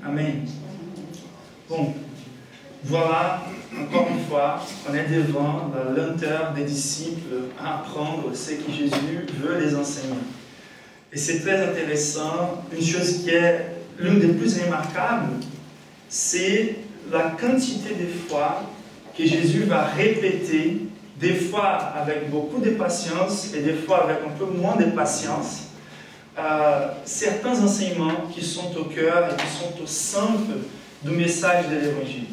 Amen. Bon, voilà, encore une fois, on est devant la lenteur des disciples à apprendre ce que Jésus veut les enseigner. Et c'est très intéressant. Une chose qui est l'une des plus remarquables, c'est la quantité de fois que Jésus va répéter, des fois avec beaucoup de patience et des fois avec un peu moins de patience, certains enseignements qui sont au cœur et qui sont au centre du message de l'Évangile.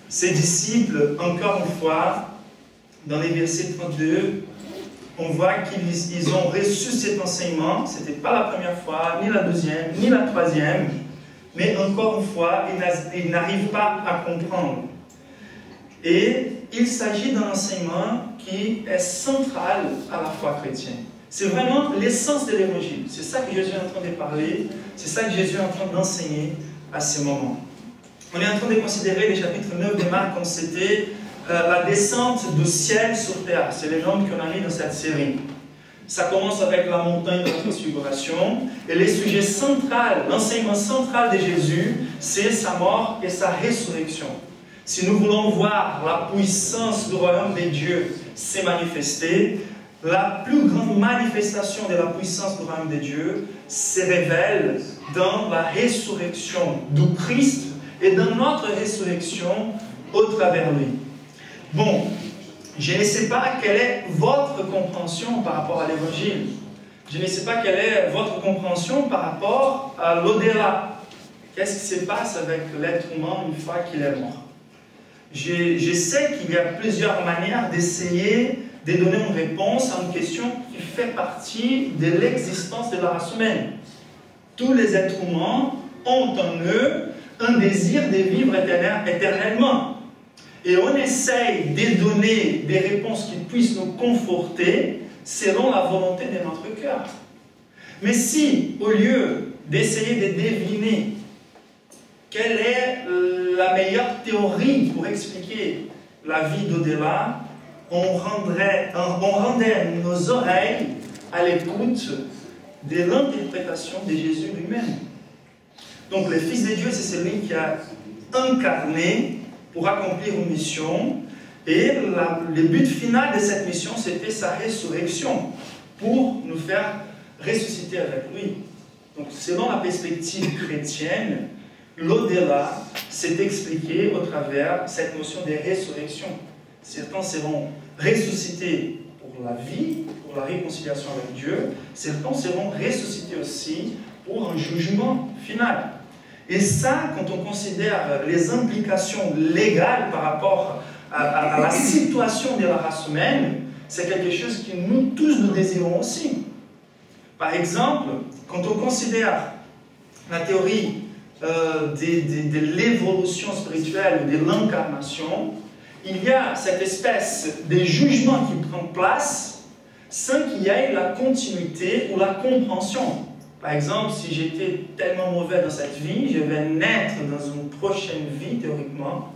Ces disciples, encore une fois, dans les versets 32, on voit qu'ils ont reçu cet enseignement. Ce n'était pas la première fois, ni la deuxième, ni la troisième, mais encore une fois, ils n'arrivent pas à comprendre. Et il s'agit d'un enseignement qui est central à la foi chrétienne. C'est vraiment l'essence de l'Évangile. C'est ça que Jésus est en train de parler, c'est ça que Jésus est en train d'enseigner à ce moment. On est en train de considérer le chapitre 9 de Marc comme c'était la descente du ciel sur terre. C'est le nom qu'on a mis dans cette série. Ça commence avec la montagne de la transfiguration. Et le sujet central, l'enseignement central de Jésus, c'est sa mort et sa résurrection. Si nous voulons voir la puissance du royaume de Dieu se manifester, la plus grande manifestation de la puissance du royaume de Dieu se révèle dans la résurrection du Christ et dans notre résurrection au travers de lui. Bon, je ne sais pas quelle est votre compréhension par rapport à l'Évangile. Je ne sais pas quelle est votre compréhension par rapport à l'au-delà. Qu'est-ce qui se passe avec l'être humain une fois qu'il est mort? Je sais qu'il y a plusieurs manières d'essayer de donner une réponse à une question qui fait partie de l'existence de la race humaine. Tous les êtres humains ont en eux un désir de vivre éternellement. Et on essaye de donner des réponses qui puissent nous conforter selon la volonté de notre cœur. Mais si, au lieu d'essayer de deviner quelle est la meilleure théorie pour expliquer la vie d'au-delà, on rendait nos oreilles à l'écoute de l'interprétation de Jésus lui-même. Donc le Fils de Dieu, c'est celui qui a incarné pour accomplir une mission. Et le but final de cette mission, c'était sa résurrection, pour nous faire ressusciter avec lui. Donc selon la perspective chrétienne, l'au-delà s'est expliqué au travers de cette notion de résurrection. Certains seront ressuscités pour la vie, pour la réconciliation avec Dieu. Certains seront ressuscités aussi pour un jugement final. Et ça, quand on considère les implications légales par rapport à la situation de la race humaine, c'est quelque chose que nous tous nous désirons aussi. Par exemple, quand on considère la théorie de l'évolution spirituelle, de l'incarnation, il y a cette espèce de jugement qui prend place sans qu'il y ait la continuité ou la compréhension. Par exemple, si j'étais tellement mauvais dans cette vie, je vais naître dans une prochaine vie, théoriquement,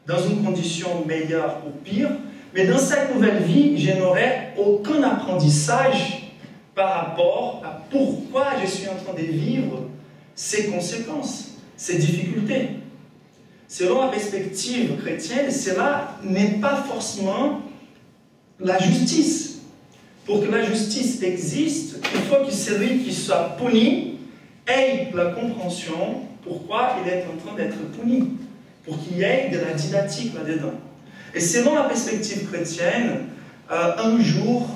dans une condition meilleure ou pire, mais dans cette nouvelle vie, je n'aurai aucun apprentissage par rapport à pourquoi je suis en train de vivre ces conséquences, ces difficultés. Selon la perspective chrétienne, cela n'est pas forcément la justice. Pour que la justice existe, il faut que celui qui soit puni ait la compréhension pourquoi il est en train d'être puni, pour qu'il y ait de la didactique là-dedans. Et selon la perspective chrétienne, un jour,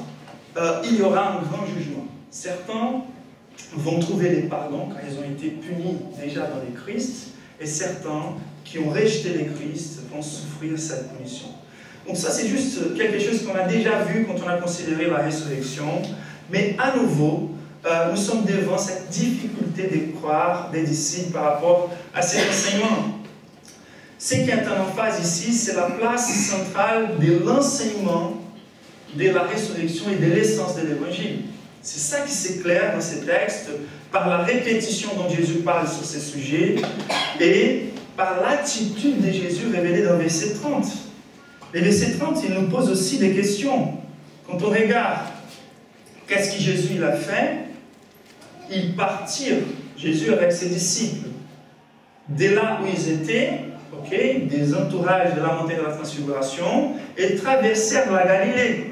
il y aura un grand jugement. Certains vont trouver les pardons car ils ont été punis déjà dans le Christ, et certains qui ont rejeté le Christ vont souffrir cette punition. Donc ça, c'est juste quelque chose qu'on a déjà vu quand on a considéré la résurrection. Mais à nouveau, nous sommes devant cette difficulté de croire des disciples par rapport à ces enseignements. Ce qui est en emphase ici, c'est la place centrale de l'enseignement de la résurrection et de l'essence de l'Évangile. C'est ça qui s'éclaire dans ces textes, par la répétition dont Jésus parle sur ces sujets et par l'attitude de Jésus révélée dans le verset 30. Le verset 30, il nous pose aussi des questions. Quand on regarde qu'est-ce que Jésus il a fait, ils partirent, Jésus avec ses disciples, de là où ils étaient, des entourages de la montagne de la Transfiguration, et traversèrent la Galilée.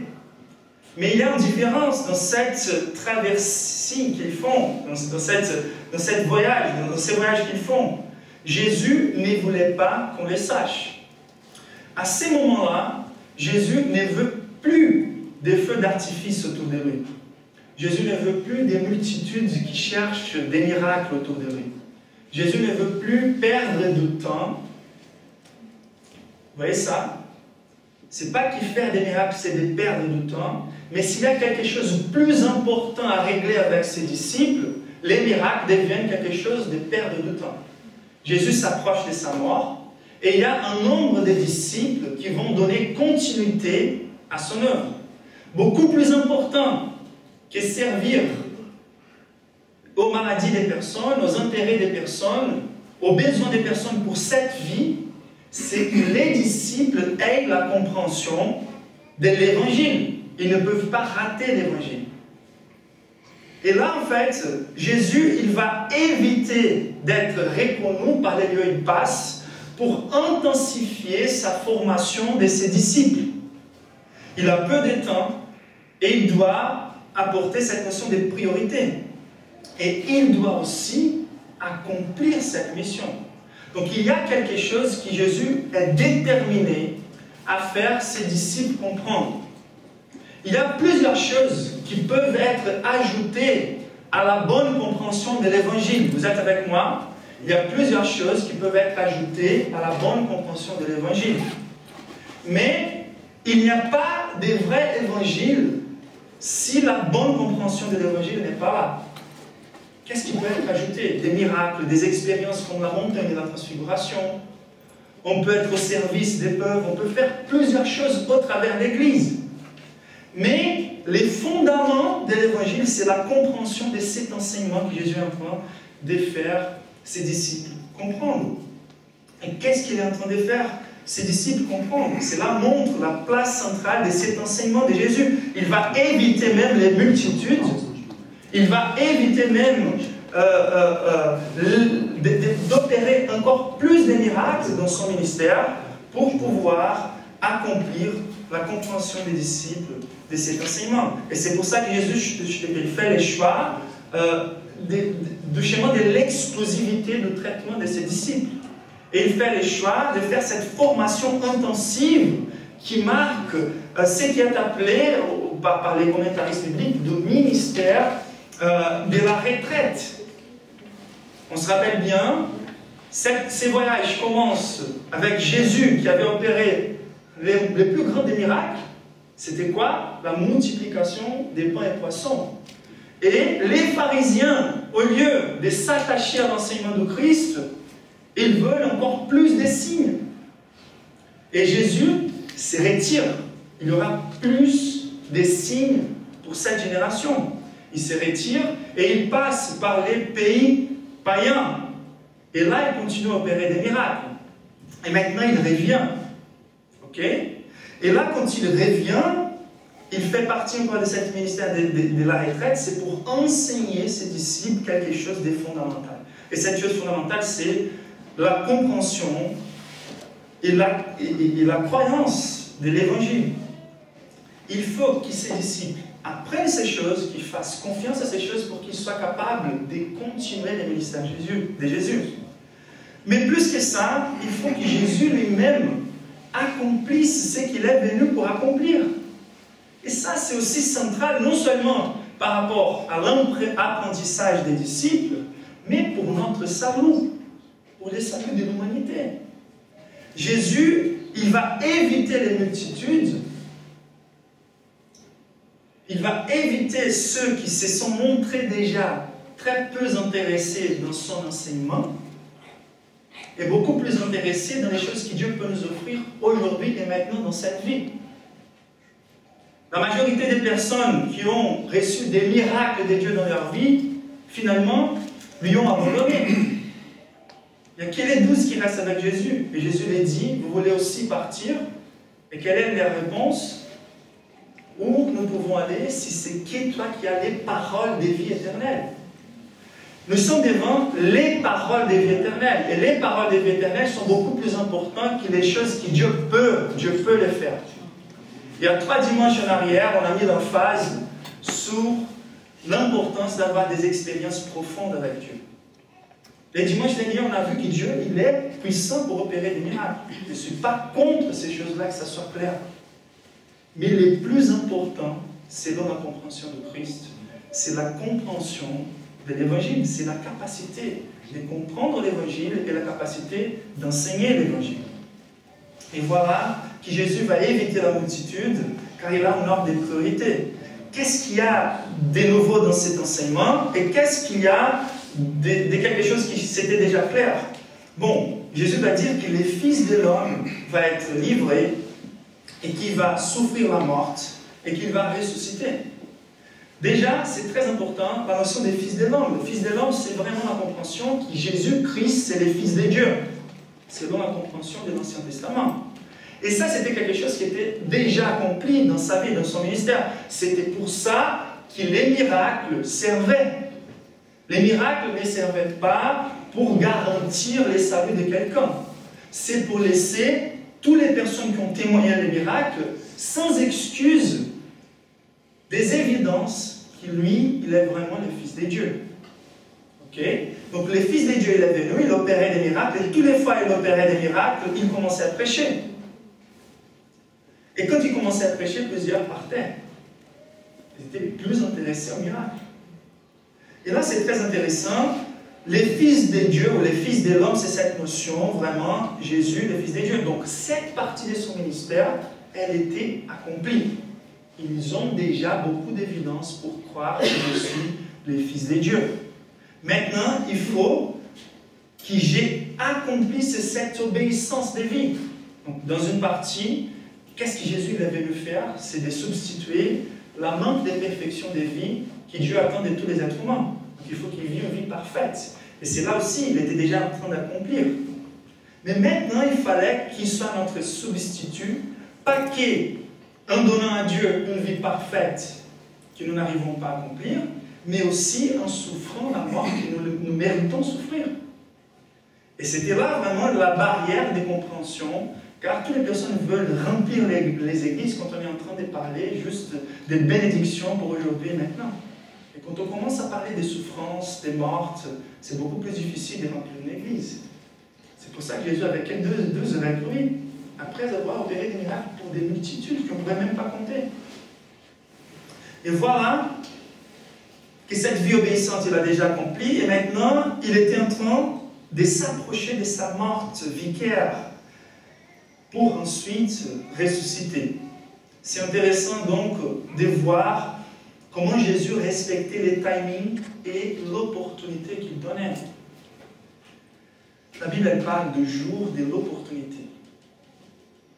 Mais il y a une différence dans cette traversée qu'ils font, dans ces voyages qu'ils font. Jésus ne voulait pas qu'on les sache. À ces moments-là, Jésus ne veut plus des feux d'artifice autour de lui. Jésus ne veut plus des multitudes qui cherchent des miracles autour de lui. Jésus ne veut plus perdre de temps. Vous voyez ça? Ce n'est pas qu'il fait des miracles, c'est de perdre du temps. Mais s'il y a quelque chose de plus important à régler avec ses disciples, les miracles deviennent quelque chose de perdre de temps. Jésus s'approche de sa mort et il y a un nombre de disciples qui vont donner continuité à son œuvre. Beaucoup plus important que servir aux maladies des personnes, aux intérêts des personnes, aux besoins des personnes pour cette vie, c'est que les disciples aient la compréhension de l'évangile. Ils ne peuvent pas rater l'évangile. Et là, en fait, Jésus, il va éviter d'être reconnu par les lieux où il passe pour intensifier sa formation de ses disciples. Il a peu de temps et il doit apporter cette notion de priorité. Et il doit aussi accomplir cette mission. Donc il y a quelque chose que Jésus est déterminé à faire ses disciples comprendre. Il y a plusieurs choses qui peuvent être ajoutées à la bonne compréhension de l'évangile. Vous êtes avec moi? Il y a plusieurs choses qui peuvent être ajoutées à la bonne compréhension de l'évangile. Mais il n'y a pas de vrai évangile si la bonne compréhension de l'évangile n'est pas là. Qu'est-ce qui peut être ajouté? Des miracles, des expériences comme la montagne de la Transfiguration. On peut être au service des peuples, on peut faire plusieurs choses au travers de l'Église. Mais les fondements de l'Évangile, c'est la compréhension de cet enseignement que Jésus est en train de faire ses disciples comprendre. Et qu'est-ce qu'il est en train de faire ses disciples comprendre? Cela montre la place centrale de cet enseignement de Jésus. Il va éviter même les multitudes. Il va éviter même d'opérer encore plus de miracles dans son ministère pour pouvoir accomplir la compréhension des disciples de cet enseignement. Et c'est pour ça que Jésus il fait le choix du chemin de l'exclusivité du traitement de ses disciples. Et il fait le choix de faire cette formation intensive qui marque ce qui est appelé par les commentaristes bibliques de ministère de la retraite. On se rappelle bien, ces voyages commencent avec Jésus qui avait opéré les plus grands des miracles. C'était quoi? La multiplication des pains et poissons. Et les pharisiens, au lieu de s'attacher à l'enseignement de Christ, ils veulent encore plus de signes. Et Jésus se retire. Il y aura plus de signes pour cette génération. Il se retire et il passe par les pays païens. Et là, il continue à opérer des miracles. Et maintenant, il revient. Ok? Et là, quand il revient, il fait partie encore de cet ministère de la retraite. C'est pour enseigner ses disciples quelque chose de fondamental. Et cette chose fondamentale, c'est la compréhension et la croyance de l'évangile. Il faut que ses disciples apprennent ces choses, qu'ils fassent confiance à ces choses pour qu'ils soient capables de continuer le ministère de Jésus. Mais plus que ça, il faut que Jésus lui-même accomplisse ce qu'il est venu pour accomplir. Et ça, c'est aussi central, non seulement par rapport à l'apprentissage des disciples, mais pour notre salut, pour le salut de l'humanité. Jésus, il va éviter les multitudes. Il va éviter ceux qui se sont montrés déjà très peu intéressés dans son enseignement et beaucoup plus intéressés dans les choses que Dieu peut nous offrir aujourd'hui et maintenant dans cette vie. La majorité des personnes qui ont reçu des miracles de Dieu dans leur vie, finalement, lui ont abandonné. Il n'y a que les 12 qui restent avec Jésus. Et Jésus les dit, vous voulez aussi partir? Et quelle est leur réponse? Où nous pouvons aller si c'est que toi qui as les paroles des vies éternelles? Nous sommes devant les paroles de vie éternelle. Et les paroles de vie éternelle sont beaucoup plus importantes que les choses que Dieu peut les faire. Il y a 3 dimanches en arrière, on a mis l'emphase sur l'importance d'avoir des expériences profondes avec Dieu. Les dimanches derniers, on a vu que Dieu, il est puissant pour opérer des miracles. Je ne suis pas contre ces choses-là, que ça soit clair. Mais le plus important, selon la compréhension de Christ, c'est la compréhension de l'Évangile. C'est la capacité de comprendre l'Évangile et la capacité d'enseigner l'Évangile. Et voilà que Jésus va éviter la multitude, car il a un ordre de priorité. Qu'est-ce qu'il y a de nouveau dans cet enseignement et qu'est-ce qu'il y a de quelque chose qui c'était déjà clair? Bon, Jésus va dire que le Fils de l'homme va être livré et qu'il va souffrir la mort et qu'il va ressusciter. Déjà, c'est très important, la notion des Fils de l'homme. Le Fils de l'homme, c'est vraiment la compréhension que Jésus-Christ, c'est le Fils de Dieu, selon la compréhension de l'Ancien Testament. Et ça, c'était quelque chose qui était déjà accompli dans sa vie, dans son ministère. C'était pour ça que les miracles servaient. Les miracles ne servaient pas pour garantir le salut de quelqu'un. C'est pour laisser toutes les personnes qui ont témoigné des miracles sans excuse des évidences que lui, il est vraiment le Fils de Dieu. Ok? Donc le Fils de Dieu, il est venu, il opérait des miracles, et toutes les fois il opérait des miracles, il commençait à prêcher. Et quand il commençait à prêcher, plusieurs partaient. Ils étaient les plus intéressés au miracle. Et là, c'est très intéressant. Les fils de Dieu, ou les fils de l'homme, c'est cette notion, vraiment, Jésus, le Fils de Dieu. Donc, cette partie de son ministère, elle était accomplie. Ils ont déjà beaucoup d'évidence pour croire que je suis le Fils de Dieu. Maintenant, il faut que j'ai accompli cette obéissance de vie. Donc, dans une partie, qu'est-ce que Jésus est venu faire? C'est de substituer la manque de perfection de vie que Dieu attend de tous les êtres humains. Donc il faut qu'il vive une vie parfaite. Et c'est là aussi, il était déjà en train d'accomplir. Mais maintenant, il fallait qu'il soit notre substitut, pas qu'en donnant à Dieu une vie parfaite que nous n'arrivons pas à accomplir, mais aussi en souffrant la mort que nous méritons souffrir. Et c'était là vraiment la barrière de compréhension. Car toutes les personnes veulent remplir les églises quand on est en train de parler juste des bénédictions pour aujourd'hui et maintenant. Et quand on commence à parler des souffrances, des morts, c'est beaucoup plus difficile de remplir une église. C'est pour ça que Jésus avait deux avec lui, après avoir opéré des miracles pour des multitudes qu'on ne pourrait même pas compter. Et voilà que cette vie obéissante, il a déjà accompli, et maintenant, il était en train de s'approcher de sa morte vicaire, pour ensuite ressusciter. C'est intéressant donc de voir comment Jésus respectait les timings et l'opportunité qu'il donnait. La Bible, elle parle de jour de l'opportunité.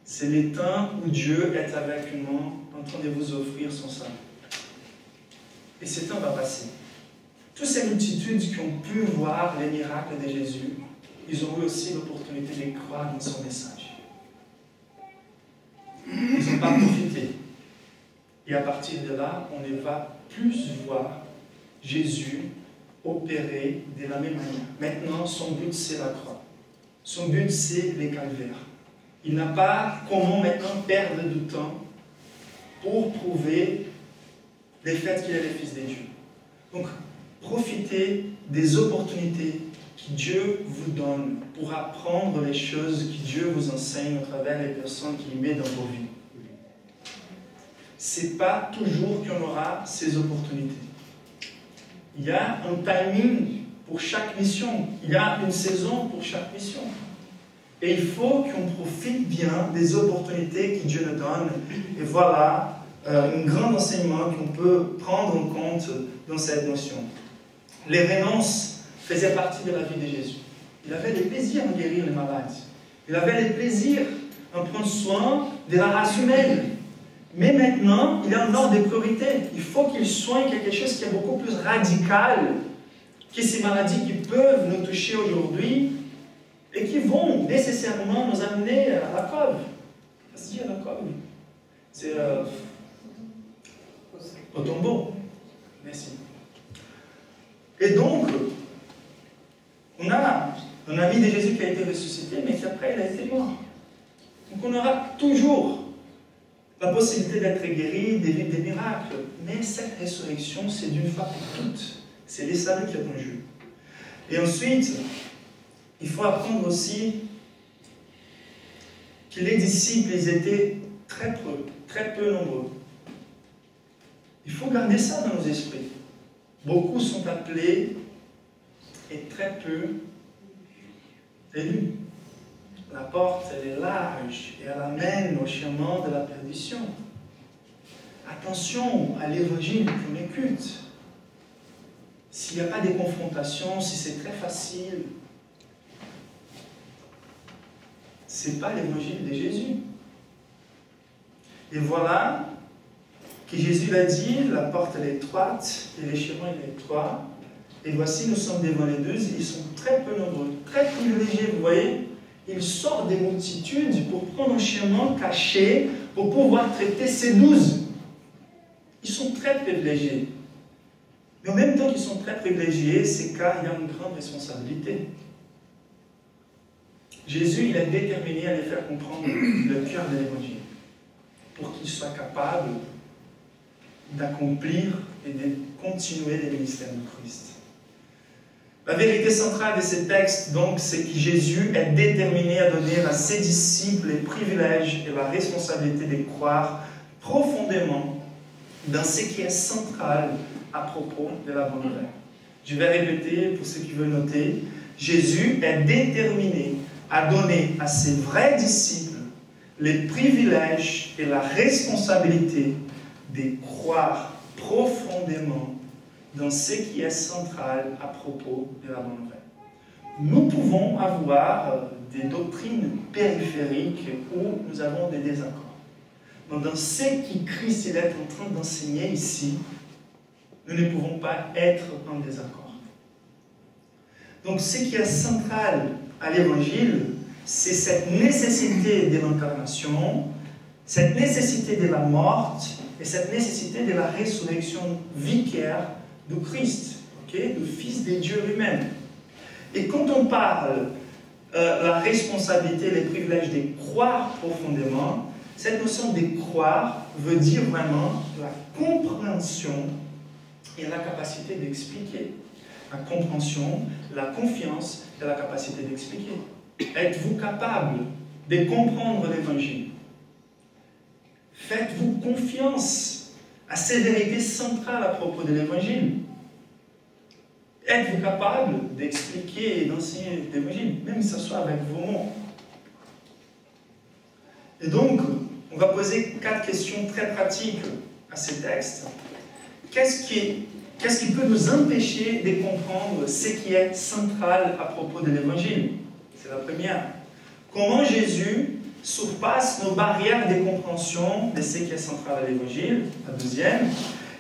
C'est le temps où Dieu est avec nous en train de vous offrir son salut. Et ce temps va passer. Toutes ces multitudes qui ont pu voir les miracles de Jésus, ils ont eu aussi l'opportunité de croire dans son message. Ils n'ont pas profité. Et à partir de là, on ne va plus voir Jésus opérer de la même manière. Maintenant, son but, c'est la croix. Son but, c'est les calvaires. Il n'a pas comment maintenant perdre du temps pour prouver le fait qu'il est le Fils de Dieu. Donc, profitez des opportunités que Dieu vous donne pour apprendre les choses que Dieu vous enseigne à travers les personnes qu'il met dans vos vies. Ce n'est pas toujours qu'on aura ces opportunités. Il y a un timing pour chaque mission. Il y a une saison pour chaque mission. Et il faut qu'on profite bien des opportunités que Dieu nous donne. Et voilà un grand enseignement qu'on peut prendre en compte dans cette notion. Les renonces faisaient partie de la vie de Jésus. Il avait le plaisir de guérir les malades. Il avait le plaisir de prendre soin de la race humaine. Mais maintenant, il a un ordre de priorité. Il faut qu'il soigne quelque chose qui est beaucoup plus radical que ces maladies qui peuvent nous toucher aujourd'hui et qui vont nécessairement nous amener à la cove. Ça se dit à la cove. C'est au tombeau. Merci. Et donc, dit de Jésus qu'il a été ressuscité, mais qu'après il a été mort. Donc on aura toujours la possibilité d'être guéri, de vivre des miracles. Mais cette résurrection, c'est d'une fois pour toutes. C'est les saluts qui est en jeu. Et ensuite, il faut apprendre aussi que les disciples, ils étaient très peu nombreux. Il faut garder ça dans nos esprits. Beaucoup sont appelés et très peu élus. La porte, elle est large et elle amène au chemin de la perdition. Attention à l'évangile qu'on écoute. S'il n'y a pas de confrontations, si c'est très facile, ce n'est pas l'évangile de Jésus. Et voilà que Jésus l'a dit, la porte elle est étroite et le chemin il est étroit. Et voici, nous sommes devant les 12, ils sont très peu nombreux, très privilégiés, vous voyez. Ils sortent des multitudes pour prendre un chemin caché pour pouvoir traiter ces 12. Ils sont très privilégiés. Mais en même temps qu'ils sont très privilégiés, c'est car il y a une grande responsabilité. Jésus, il est déterminé à les faire comprendre le cœur de l'évangile pour qu'ils soient capables d'accomplir et de continuer le ministère de Christ. La vérité centrale de ce texte, donc, c'est que Jésus est déterminé à donner à ses disciples les privilèges et la responsabilité de croire profondément dans ce qui est central à propos de la bonne nouvelle. Je vais répéter pour ceux qui veulent noter. Jésus est déterminé à donner à ses vrais disciples les privilèges et la responsabilité de croire profondément dans ce qui est central à propos de la bonne nouvelle. Nous pouvons avoir des doctrines périphériques où nous avons des désaccords. Mais dans ce qui Christ est en train d'enseigner ici, nous ne pouvons pas être en désaccord. Donc ce qui est central à l'évangile, c'est cette nécessité de l'incarnation, cette nécessité de la mort et cette nécessité de la résurrection vicaire de Christ, du Fils de Dieu lui-même. Et quand on parle la responsabilité, les privilèges de croire profondément, cette notion de croire veut dire vraiment la compréhension et la capacité d'expliquer. La compréhension, la confiance et la capacité d'expliquer. Êtes-vous capable de comprendre l'Évangile? Faites-vous confiance à ces vérités centrales à propos de l'Évangile? Êtes-vous capable d'expliquer et d'enseigner l'Évangile, même si ce soit avec vos mots? Et donc, on va poser 4 questions très pratiques à ces textes. Qu'est-ce qui peut nous empêcher de comprendre ce qui est central à propos de l'Évangile? C'est la première. Comment Jésus surpasse nos barrières de compréhension de ce qui est central à l'Évangile? La deuxième.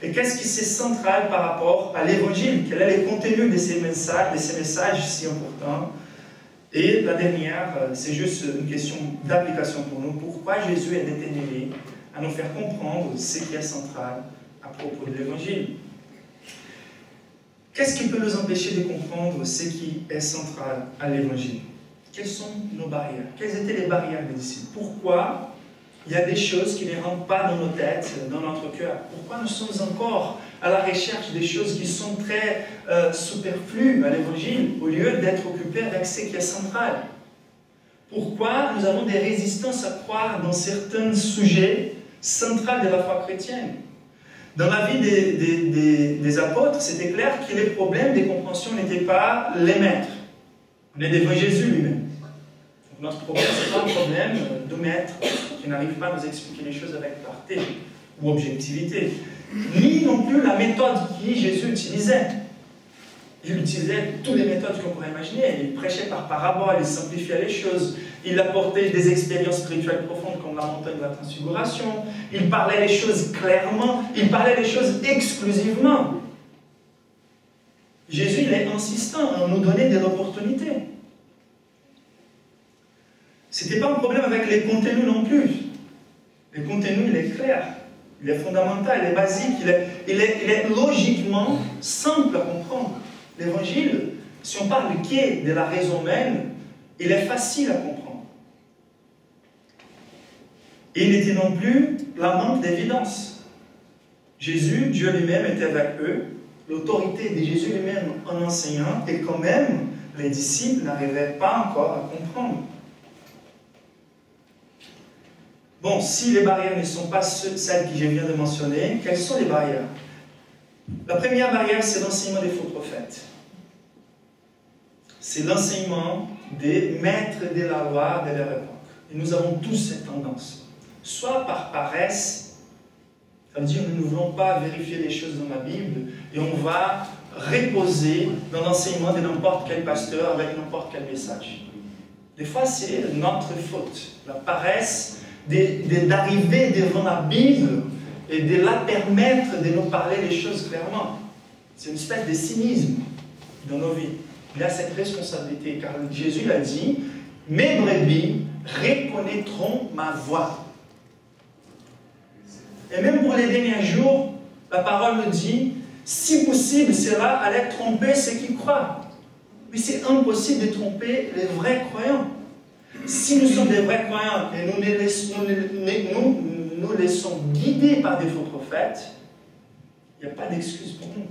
Et qu'est-ce qui est central par rapport à l'Évangile? Quel est le contenu de ces messages si importants? Et la dernière, c'est juste une question d'application pour nous. Pourquoi Jésus est déterminé à nous faire comprendre ce qui est central à propos de l'Évangile? Qu'est-ce qui peut nous empêcher de comprendre ce qui est central à l'Évangile? Quelles sont nos barrières? Quelles étaient les barrières des disciples? Pourquoi il y a des choses qui ne rentrent pas dans nos têtes, dans notre cœur? Pourquoi nous sommes encore à la recherche des choses qui sont très superflues à l'Évangile, au lieu d'être occupés avec ce qui est central? Pourquoi nous avons des résistances à croire dans certains sujets centraux de la foi chrétienne? Dans la vie des apôtres, c'était clair que les problèmes de compréhension n'étaient pas les maîtres. On est devant Jésus lui-même. Notre problème, ce n'est pas un problème de maître qui n'arrive pas à nous expliquer les choses avec clarté ou objectivité. Ni non plus la méthode que Jésus utilisait. Il utilisait toutes les méthodes qu'on pourrait imaginer. Il prêchait par parabole, il simplifiait les choses. Il apportait des expériences spirituelles profondes comme la montagne de la transfiguration. Il parlait les choses clairement. Il parlait les choses exclusivement. Jésus, il est insistant à nous donner des opportunités. Ce n'était pas un problème avec les contenus non plus. Le contenu, il est clair, il est fondamental, il est basique, il est logiquement simple à comprendre. L'Évangile, si on parle de la raison même, Il est facile à comprendre. Et il n'était non plus la manque d'évidence. Jésus, Dieu lui-même, était avec eux. L'autorité de Jésus lui-même en enseignant, et quand même, les disciples n'arrivaient pas encore à comprendre. Bon, si les barrières ne sont pas celles que je viens de mentionner, quelles sont les barrières? La première barrière, c'est l'enseignement des faux prophètes. C'est l'enseignement des maîtres de la loi de leur époque. Et nous avons tous cette tendance. Soit par paresse, ça veut dire que nous ne voulons pas vérifier les choses dans la Bible, et on va reposer dans l'enseignement de n'importe quel pasteur avec n'importe quel message. Des fois, c'est notre faute. La paresse d'arriver devant la Bible et de la permettre de nous parler les choses clairement. C'est une espèce de cynisme dans nos vies. Il y a cette responsabilité, car Jésus l'a dit, « Mes brebis reconnaîtront ma voix. » Et même pour les derniers jours, la parole nous dit, si possible, cela allait tromper ceux qui croient. Mais c'est impossible de tromper les vrais croyants. Si nous sommes des vrais croyants et nous laissons guider par des faux prophètes, il n'y a pas d'excuse pour nous.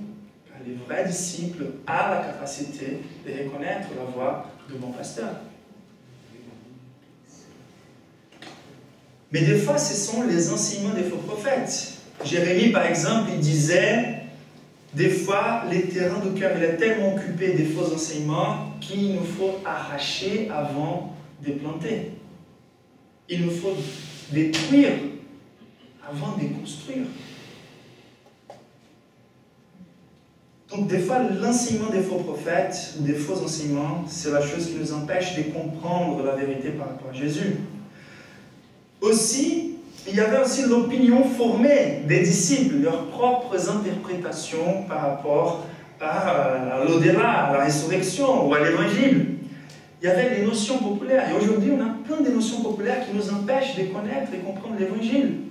Car les vrais disciples ont la capacité de reconnaître la voix de bon pasteur. Mais des fois, ce sont les enseignements des faux prophètes. Jérémie, par exemple, il disait, des fois, le terrain du cœur, il est tellement occupé des faux enseignements qu'il nous faut arracher avant de planter. Il nous faut détruire avant de construire. Donc, des fois, l'enseignement des faux prophètes ou des faux enseignements, c'est la chose qui nous empêche de comprendre la vérité par rapport à Jésus. Aussi, il y avait aussi l'opinion formée des disciples, leurs propres interprétations par rapport à l'au-delà, à la résurrection ou à l'évangile. Il y avait des notions populaires. Et aujourd'hui, on a plein de notions populaires qui nous empêchent de connaître et comprendre l'évangile.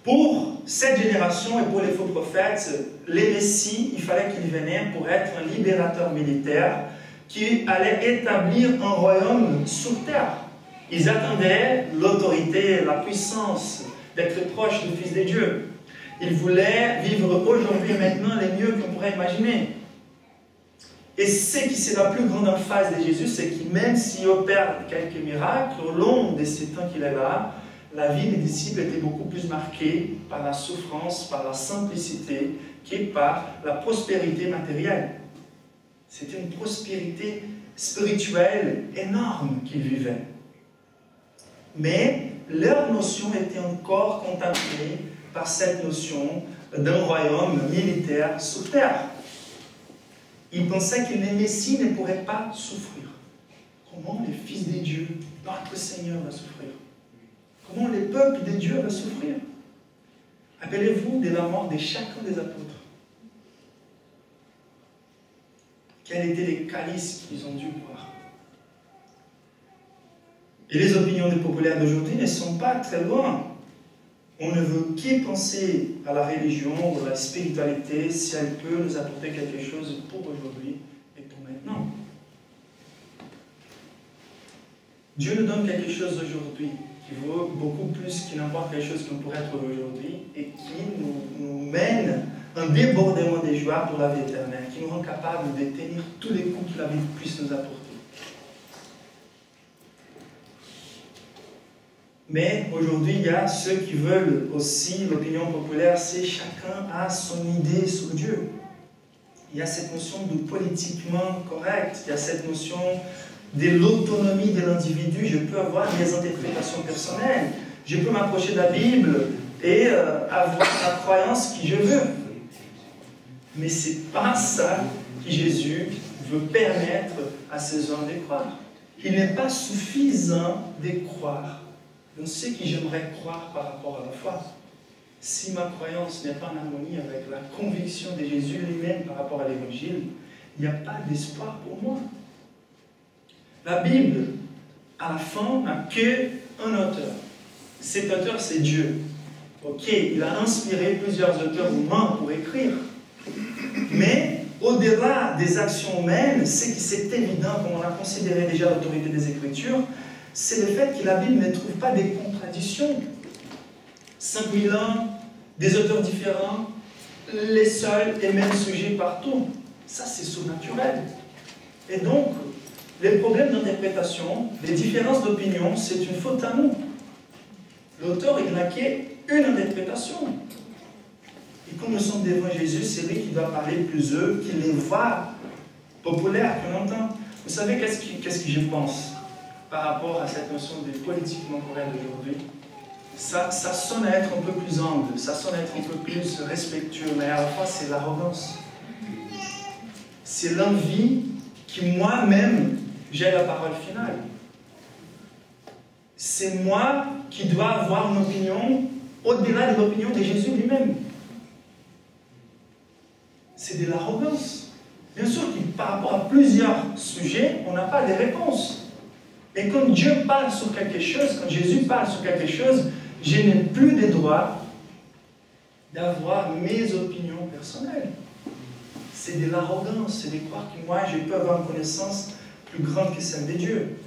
Pour cette génération et pour les faux prophètes, les messies, il fallait qu'ils venaient pour être un libérateur militaire qui allait établir un royaume sur terre. Ils attendaient l'autorité, la puissance d'être proches du Fils de Dieu. Ils voulaient vivre aujourd'hui et maintenant les mieux qu'on pourrait imaginer. Et ce qui c'est la plus grande emphase de Jésus, c'est que même s'il opère quelques miracles, au long de ces temps qu'il est là, la vie des disciples était beaucoup plus marquée par la souffrance, par la simplicité, que par la prospérité matérielle. C'était une prospérité spirituelle énorme qu'ils vivaient. Mais leur notion était encore contaminée par cette notion d'un royaume militaire sur terre. Ils pensaient que les messies ne pourraient pas souffrir. Comment les fils de Dieu, notre Seigneur, va souffrir? Comment le peuple de Dieu va souffrir? Rappelez-vous de la mort de chacun des apôtres. Quels étaient les calices qu'ils ont dû boire? Et les opinions des populaires d'aujourd'hui ne sont pas très loin. On ne veut qu'y penser à la religion ou à la spiritualité si elle peut nous apporter quelque chose pour aujourd'hui et pour maintenant. Dieu nous donne quelque chose aujourd'hui qui vaut beaucoup plus que n'importe quelle chose qu'on pourrait trouver aujourd'hui et qui nous mène un débordement de joie pour la vie éternelle, qui nous rend capables de tenir tous les coups que la vie puisse nous apporter. Mais aujourd'hui, il y a ceux qui veulent aussi, l'opinion populaire, c'est chacun a son idée sur Dieu. Il y a cette notion de politiquement correct, il y a cette notion de l'autonomie de l'individu. Je peux avoir mes interprétations personnelles, je peux m'approcher de la Bible et avoir la croyance que je veux. Mais ce n'est pas ça que Jésus veut permettre à ces hommes de croire. Il n'est pas suffisant de croire dans ce que j'aimerais croire par rapport à la foi. Si ma croyance n'est pas en harmonie avec la conviction de Jésus lui-même par rapport à l'Évangile, il n'y a pas d'espoir pour moi. La Bible, à la fin, n'a qu'un auteur. Cet auteur, c'est Dieu. Ok, il a inspiré plusieurs auteurs humains pour écrire. Mais au-delà des actions humaines, ce qui c'est évident, comme on a considéré déjà l'autorité des Écritures, c'est le fait que la Bible ne trouve pas des contradictions. 5000 ans, des auteurs différents, les seuls et mêmes sujets partout. Ça, c'est surnaturel. Et donc, les problèmes d'interprétation, les différences d'opinion, c'est une faute à nous. L'auteur, il n'a qu'une interprétation. Et comme nous sommes devant Jésus, c'est lui qui doit parler plus eux, qui les voit populaires, qu'on entend. Vous savez, qu'est-ce que je pense par rapport à cette notion de politiquement correct d'aujourd'hui? Ça sonne à être un peu plus humble, ça sonne à être un peu plus respectueux, mais à la fois c'est l'arrogance. C'est l'envie qui moi-même j'ai la parole finale. C'est moi qui dois avoir une opinion au-delà de l'opinion de Jésus lui-même. C'est de l'arrogance. Bien sûr que par rapport à plusieurs sujets, on n'a pas de réponse. Et quand Dieu parle sur quelque chose, quand Jésus parle sur quelque chose, je n'ai plus le droit d'avoir mes opinions personnelles. C'est de l'arrogance, c'est de croire que moi, je peux avoir une connaissance plus grande que celle de Dieu.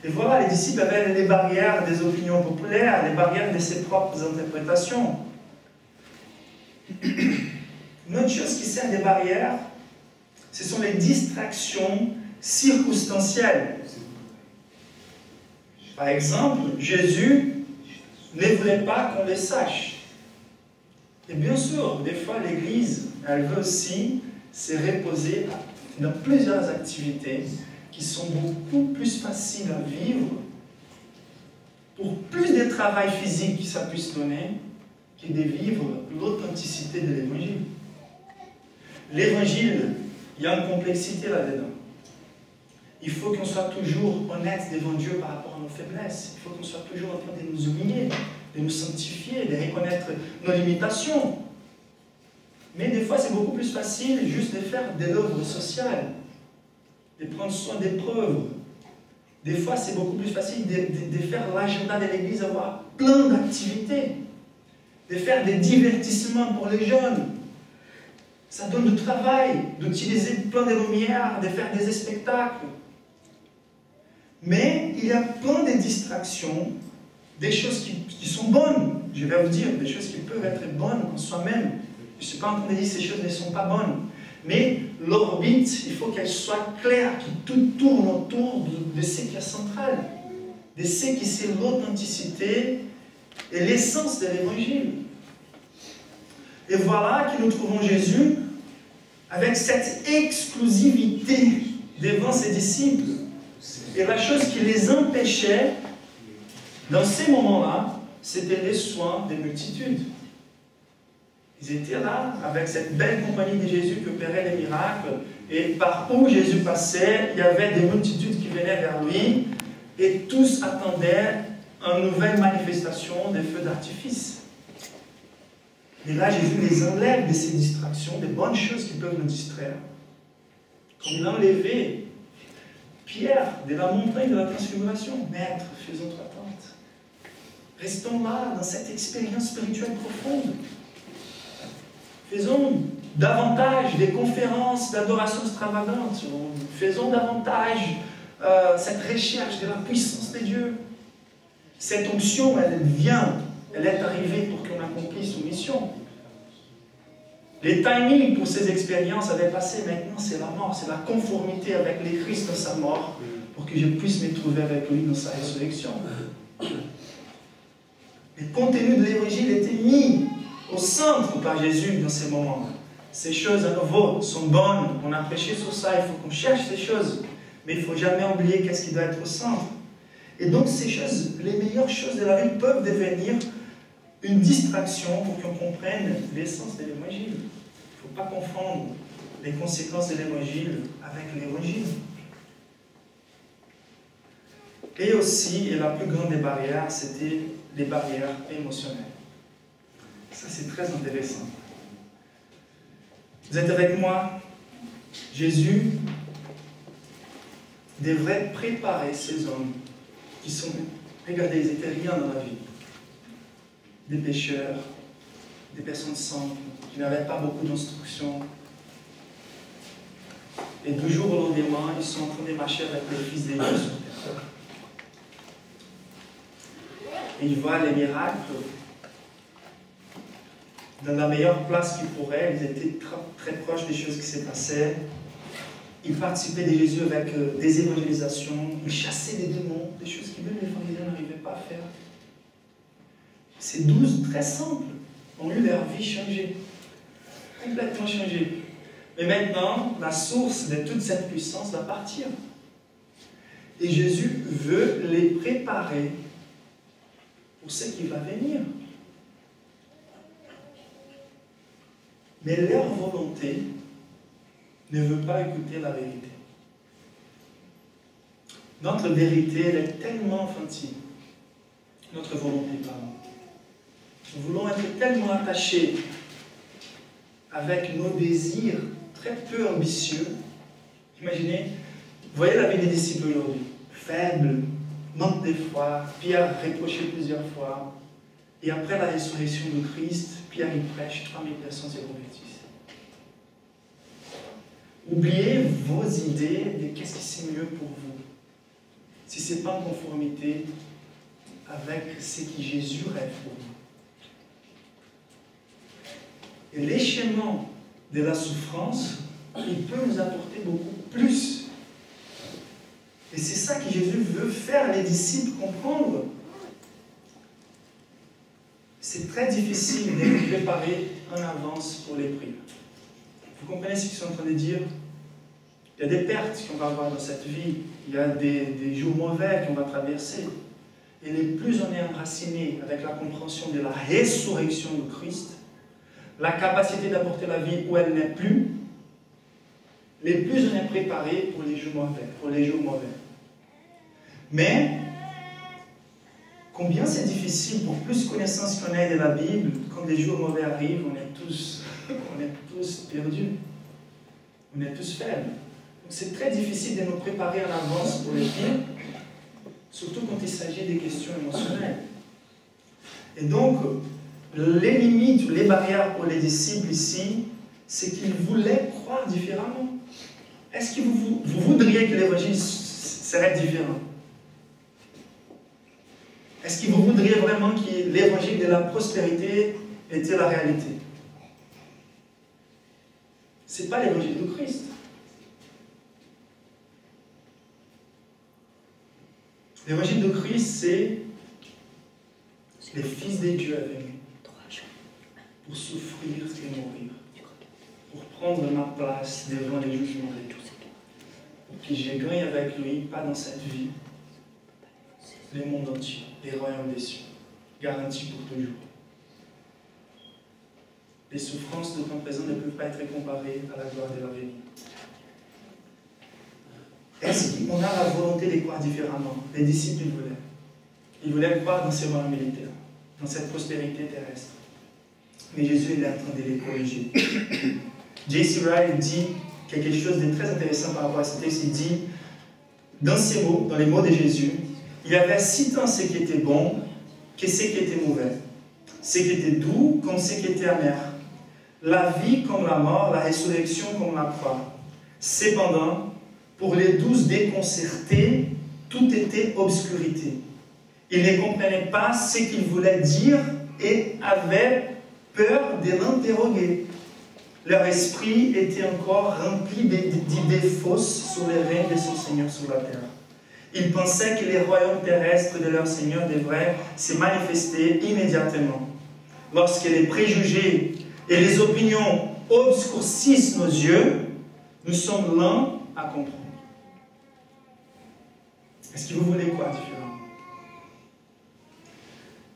Et voilà, les disciples avaient les barrières des opinions populaires, les barrières de ses propres interprétations. Une autre chose qui sert des barrières, ce sont les distractions circonstancielles. Par exemple, Jésus ne voulait pas qu'on les sache. Et bien sûr, des fois, l'Église, elle veut aussi se reposer dans plusieurs activités qui sont beaucoup plus faciles à vivre pour plus de travail physique que ça puisse donner que de vivre l'authenticité de l'Évangile. L'Évangile, il y a une complexité là-dedans. Il faut qu'on soit toujours honnête devant Dieu par rapport à nos faiblesses. Il faut qu'on soit toujours en train de nous humilier, de nous sanctifier, de reconnaître nos limitations. Mais des fois, c'est beaucoup plus facile juste de faire de l'œuvre sociale, de prendre soin des preuves. Des fois, c'est beaucoup plus facile de faire l'agenda de l'Église, avoir plein d'activités, de faire des divertissements pour les jeunes. Ça donne du travail, d'utiliser plein de lumière, de faire des spectacles. Mais il y a plein de distractions, des choses qui sont bonnes, je vais vous dire, des choses qui peuvent être bonnes en soi-même. Je ne suis pas en train de dire que ces choses ne sont pas bonnes. Mais l'orbite, il faut qu'elle soit claire, que tout tourne autour de ce qui est central, de ce qui c'est l'authenticité et l'essence de l'Évangile. Et voilà que nous trouvons Jésus avec cette exclusivité devant ses disciples. Et la chose qui les empêchait, dans ces moments-là, c'était les soins des multitudes. Ils étaient là, avec cette belle compagnie de Jésus qui opérait les miracles, et par où Jésus passait, il y avait des multitudes qui venaient vers lui, et tous attendaient une nouvelle manifestation des feux d'artifice. Et là, Jésus les enlève de ces distractions, des bonnes choses qui peuvent nous distraire. Comme il a enlevé Pierre de la montagne de la transfiguration. Maître, faisons ton attente. Restons là, dans cette expérience spirituelle profonde. Faisons davantage des conférences d'adoration extravagante. Faisons davantage cette recherche de la puissance de Dieu. Cette onction, elle vient, elle est arrivée pour qu'on accomplisse une mission. Les timings pour ces expériences avaient passé, maintenant c'est la mort, c'est la conformité avec le Christ dans sa mort, pour que je puisse me trouver avec lui dans sa résurrection. Le contenu de l'Évangile était mis au centre par Jésus dans ces moments. Ces choses à nouveau sont bonnes, on a prêché sur ça, il faut qu'on cherche ces choses, mais il ne faut jamais oublier qu'est-ce qui doit être au centre. Et donc ces choses, les meilleures choses de la vie peuvent devenir une distraction pour qu'on comprenne l'essence de l'Évangile. Il ne faut pas confondre les conséquences de l'Évangile avec l'Évangile. Et aussi, et la plus grande des barrières, c'était les barrières émotionnelles. Ça, c'est très intéressant. Vous êtes avec moi? Jésus devrait préparer ces hommes qui sont, regardez, ils n'étaient rien dans la vie. Des pécheurs, des personnes simples, qui n'avaient pas beaucoup d'instructions. Et du jour au lendemain, ils sont en train de marcher avec le Fils de Dieu sur terre. Et ils voient les miracles. Dans la meilleure place qu'ils pourraient, ils étaient très proches des choses qui se passaient. Ils participaient de Jésus avec des évangélisations. Ils chassaient des démons, des choses que même les pharisiens n'arrivaient pas à faire. Ces 12 très simples ont eu leur vie changée. Complètement changée. Mais maintenant, la source de toute cette puissance va partir. Et Jésus veut les préparer pour ce qui va venir. Mais leur volonté ne veut pas écouter la vérité. Notre vérité, elle est tellement infantile. Notre volonté, pardon. Nous voulons être tellement attachés avec nos désirs très peu ambitieux. Imaginez, vous voyez la vie des disciples aujourd'hui. Faible, manque de foi, Pierre reproché plusieurs fois. Et après la résurrection de Christ, Pierre il prêche, 3000 personnes se convertissent. Oubliez vos idées de qu'est-ce qui c'est mieux pour vous. Si ce n'est pas en conformité avec ce que Jésus rêve pour vous. Et l'échellement de la souffrance, il peut nous apporter beaucoup plus. Et c'est ça que Jésus veut faire les disciples comprendre. C'est très difficile de nous préparer en avance pour l'épreuve. Vous comprenez ce qu'ils sont en train de dire? Il y a des pertes qu'on va avoir dans cette vie. Il y a des jours mauvais qu'on va traverser. Et les plus on est enraciné avec la compréhension de la résurrection de Christ, la capacité d'apporter la vie où elle n'est plus, les plus on est préparé pour les jours mauvais. Mais, combien c'est difficile, pour plus connaissance qu'on ait de la Bible, quand les jours mauvais arrivent, on est tous perdus. On est tous faibles. Donc c'est très difficile de nous préparer en avance pour le pire, surtout quand il s'agit des questions émotionnelles. Et donc, les limites, les barrières pour les disciples ici, c'est qu'ils voulaient croire différemment. Est-ce que vous voudriez que l'évangile serait différent? Est-ce que vous voudriez vraiment que l'évangile de la prospérité était la réalité? Ce n'est pas l'évangile de Christ. L'évangile de Christ, c'est le Fils de Dieu est venu pour souffrir et mourir, pour prendre ma place devant les jugements de Dieu, pour que je gagne avec lui, pas dans cette vie, le monde entier, les royaumes des cieux, garantis pour toujours. Les souffrances de temps présent ne peuvent pas être comparées à la gloire de l'avenir. Est-ce qu'on a la volonté de croire différemment? Les disciples, ils voulaient. Ils voulaient croire dans ces royaumes militaires, dans cette prospérité terrestre. Mais Jésus il est en train de les corriger. J.C. Ryle dit quelque chose de très intéressant par rapport à ce texte. Il dit, dans ces mots, dans les mots de Jésus, il y avait si tant ce qui était bon que ce qui était mauvais, ce qui était doux comme ce qui était amer, la vie comme la mort, la résurrection comme la croix. Cependant, pour les 12 déconcertés, tout était obscurité. Ils ne comprenaient pas ce qu'il voulait dire et avaient peur de l'interroger. Leur esprit était encore rempli d'idées fausses sur le règne de son Seigneur sur la terre. Ils pensaient que les royaumes terrestres de leur Seigneur devraient se manifester immédiatement. Lorsque les préjugés et les opinions obscurcissent nos yeux, nous sommes lents à comprendre. Est-ce que vous voulez quoi différent?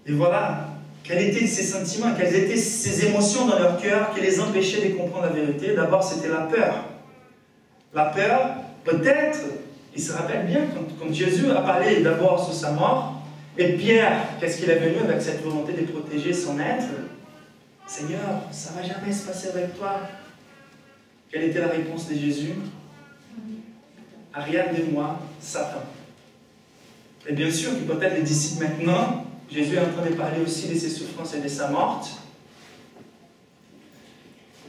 Et voilà, quels étaient ces sentiments, quelles étaient ces émotions dans leur cœur qui les empêchaient de comprendre la vérité? D'abord, c'était la peur. La peur, peut-être, il se rappelle bien, quand Jésus a parlé d'abord sur sa mort, et Pierre, qu'est-ce qu'il est venu avec cette volonté de protéger son être? Seigneur, ça ne va jamais se passer avec toi. Quelle était la réponse de Jésus? Arrière de moi, Satan. Et bien sûr, peut-être les disciples maintenant, Jésus est en train de parler aussi de ses souffrances et de sa mort.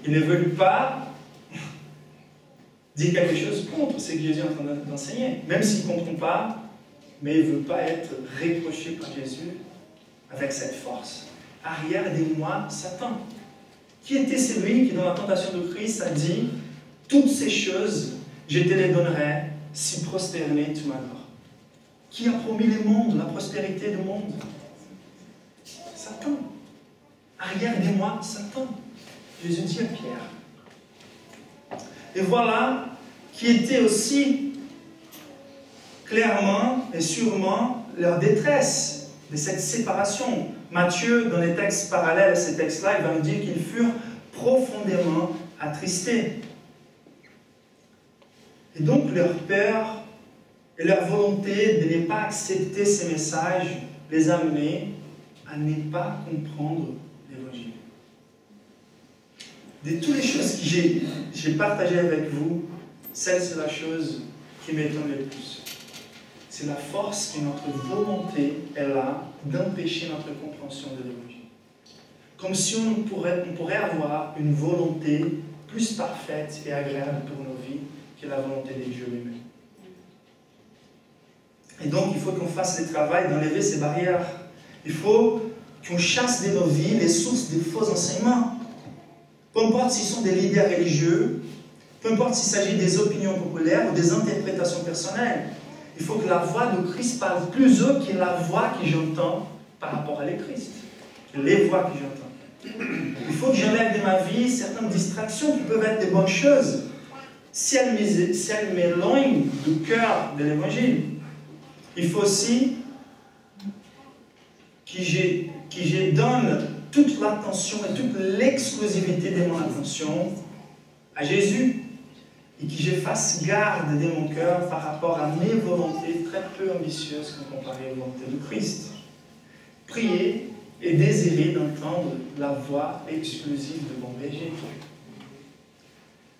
Il ne veut pas dire quelque chose contre ce que Jésus est en train d'enseigner, même s'il ne comprend pas, mais il ne veut pas être reproché par Jésus avec cette force. Arrière de moi, Satan. Qui était celui qui, dans la tentation de Christ, a dit « Toutes ces choses, je te les donnerai si prosterné tu m'adores. » Qui a promis le monde, la prospérité du monde? Satan. Arrière de moi, Satan. Jésus dit à Pierre. Et voilà qui était aussi clairement et sûrement leur détresse de cette séparation. Matthieu, dans les textes parallèles à ces textes-là, il va nous dire qu'ils furent profondément attristés. Et donc leur peur et leur volonté de ne pas accepter ces messages les amenaient à ne pas comprendre l'Évangile. De toutes les choses que j'ai partagées avec vous, celle, c'est la chose qui m'étonne le plus. C'est la force que notre volonté est là d'empêcher notre compréhension de l'Évangile. Comme si on pourrait avoir une volonté plus parfaite et agréable pour nos vies que la volonté de Dieu lui-même. Et donc, il faut qu'on fasse le travail d'enlever ces barrières. Il faut qu'on chasse de nos vies les sources de faux enseignements. Peu importe s'ils sont des leaders religieux, peu importe s'il s'agit des opinions populaires ou des interprétations personnelles. Il faut que la voix de Christ parle plus haut que la voix que j'entends par rapport à Christ. Les voix que j'entends. Il faut que j'enlève de ma vie certaines distractions qui peuvent être des bonnes choses si elles m'éloignent du cœur de l'Évangile. Il faut aussi que je donne toute l'attention et toute l'exclusivité de mon attention à Jésus. Et que je fasse garde de mon cœur par rapport à mes volontés très peu ambitieuses comparées aux volontés de Christ. Prier et désirer d'entendre la voix exclusive de mon berger.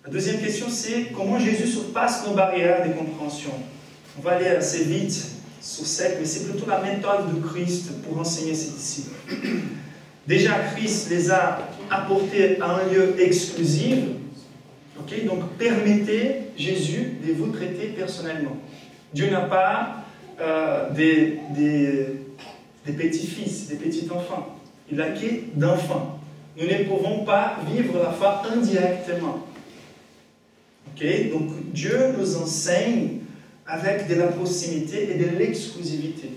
La deuxième question, c'est comment Jésus surpasse nos barrières de compréhension. On va aller assez vite sur cette, mais c'est plutôt la méthode de Christ pour enseigner ses disciples. Déjà, Christ les a apportés à un lieu exclusif. Okay? Donc, permettez Jésus de vous traiter personnellement. Dieu n'a pas des petits-fils, des petits-enfants. Il n'a que d'enfants. Nous ne pouvons pas vivre la foi indirectement. Okay? Donc, Dieu nous enseigne avec de la proximité et de l'exclusivité.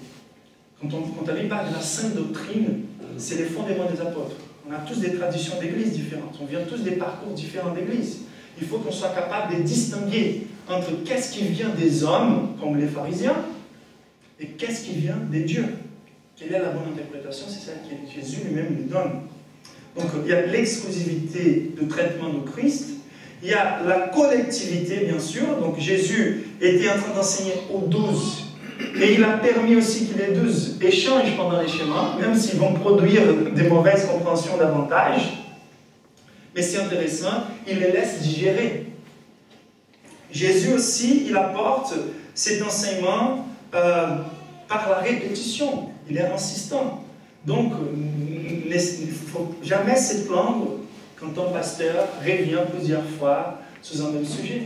Quand la Bible parle de la sainte doctrine, c'est les fondements des apôtres. On a tous des traditions d'église différentes. On vient tous des parcours différents d'église. Il faut qu'on soit capable de distinguer entre qu'est-ce qui vient des hommes, comme les pharisiens, et qu'est-ce qui vient des dieux. Quelle est la bonne interprétation? C'est celle que Jésus lui-même nous donne. Donc, il y a l'exclusivité de traitement de Christ. Il y a la collectivité, bien sûr. Donc, Jésus était en train d'enseigner aux 12. Et il a permis aussi que les 12 échangent pendant les chemins, même s'ils vont produire des mauvaises compréhensions davantage. Mais c'est intéressant, il les laisse digérer. Jésus aussi, il apporte cet enseignement par la répétition. Il est insistant. Donc, il ne faut jamais se plaindre quand un pasteur revient plusieurs fois sur un même sujet.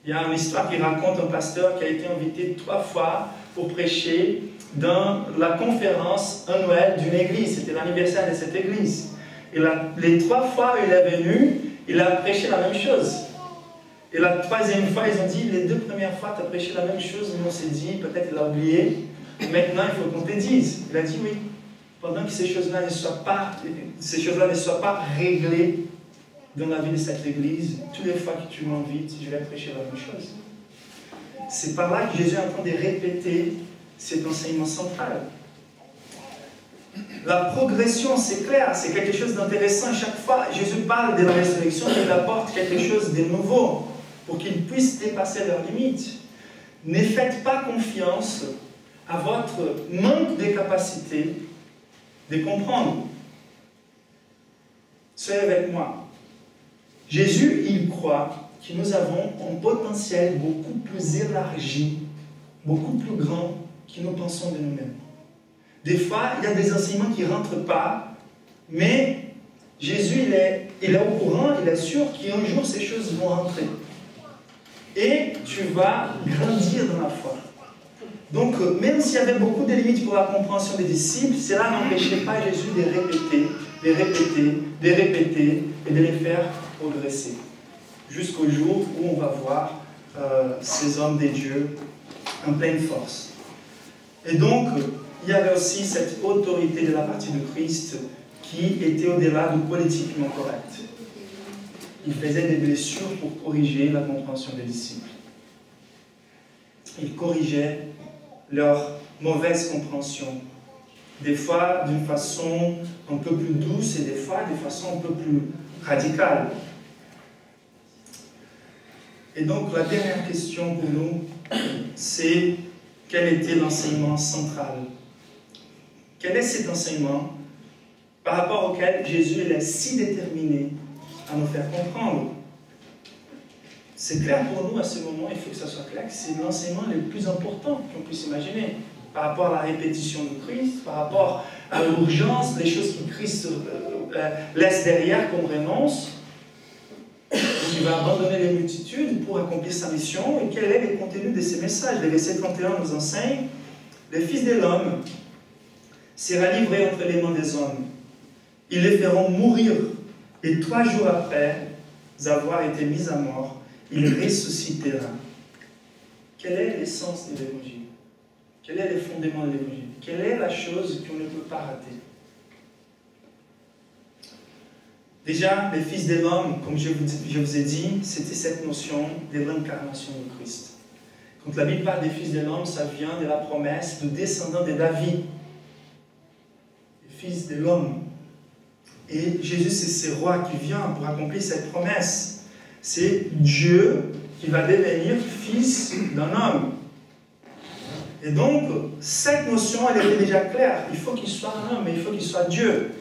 Il y a une histoire qui raconte un pasteur qui a été invité 3 fois pour prêcher dans la conférence annuelle d'une église. C'était l'anniversaire de cette église. Et les 3 fois où il est venu, il a prêché la même chose. Et la 3e fois, ils ont dit, les 2 premières fois, tu as prêché la même chose, mais on s'est dit, peut-être il a oublié. Maintenant, il faut qu'on te dise. Il a dit oui. Pendant que ces choses-là ne soient pas réglées dans la vie de cette église, toutes les fois que tu m'invites, je vais prêcher la même chose. C'est par là que Jésus est en train de répéter cet enseignement central. La progression, c'est clair, c'est quelque chose d'intéressant. Chaque fois, Jésus parle de la résurrection, il apporte quelque chose de nouveau pour qu'ils puissent dépasser leurs limites. Ne faites pas confiance à votre manque de capacité de comprendre. Soyez avec moi. Jésus, il croit que nous avons un potentiel beaucoup plus élargi, beaucoup plus grand que nous pensons de nous-mêmes. Des fois, il y a des enseignements qui ne rentrent pas, mais Jésus, il est au courant, il est sûr qu'un jour, ces choses vont rentrer. et tu vas grandir dans la foi. Donc, même s'il y avait beaucoup de limites pour la compréhension des disciples, cela n'empêchait pas Jésus de répéter, de répéter, de répéter et de les faire progresser. Jusqu'au jour où on va voir ces hommes des dieux en pleine force. Et donc, il y avait aussi cette autorité de la partie de Christ qui était au-delà du politiquement correct. Il faisait des blessures pour corriger la compréhension des disciples. Il corrigeait leur mauvaise compréhension. Des fois d'une façon un peu plus douce et des fois de façon un peu plus radicale. Et donc la dernière question pour nous, c'est quel était l'enseignement central? Quel est cet enseignement par rapport auquel Jésus est si déterminé à nous faire comprendre? C'est clair pour nous à ce moment, il faut que ça soit clair, que c'est l'enseignement le plus important qu'on puisse imaginer. Par rapport à la répétition de Christ, par rapport à l'urgence, les choses que Christ laisse derrière comme renonce. Il va abandonner les multitudes pour accomplir sa mission. Et quel est le contenu de ces messages? Le verset 31 nous enseigne: le Fils de l'homme sera livré entre les mains des hommes. Ils les feront mourir, et 3 jours après avoir été mis à mort, il ressuscitera. Quelle est l'essence de l'Évangile? Quel est le fondement de l'Évangile? Quelle est la chose qu'on ne peut pas rater? Déjà, le Fils de l'homme, comme je vous ai dit, c'était cette notion de l'incarnation de Christ. Quand la Bible parle des Fils de l'homme, ça vient de la promesse du descendant de David, le Fils de l'homme. Et Jésus, c'est ce roi qui vient pour accomplir cette promesse. C'est Dieu qui va devenir fils d'un homme. Et donc, cette notion, elle était déjà claire. Il faut qu'il soit un homme, mais il faut qu'il soit Dieu.